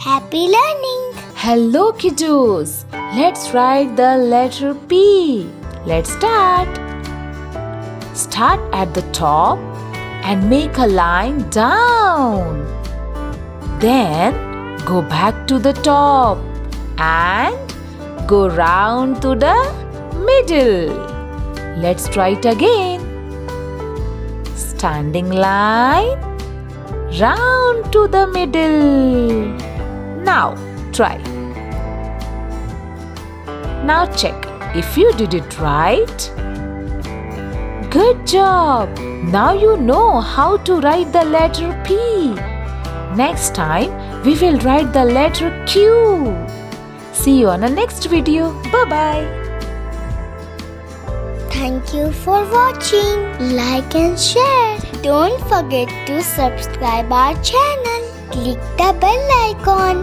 Happy learning! Hello kiddos, let's write the letter P. Let's start. Start at the top and make a line down. Then go back to the top and go round to the middle. Let's try it again. Standing line, round to the middle. Now try. Now check if you did it right. Good job! Now you know how to write the letter P. Next time we will write the letter Q. See you on the next video. Bye-bye. Thank you for watching. Like and share. Don't forget to subscribe our channel. Click the bell icon.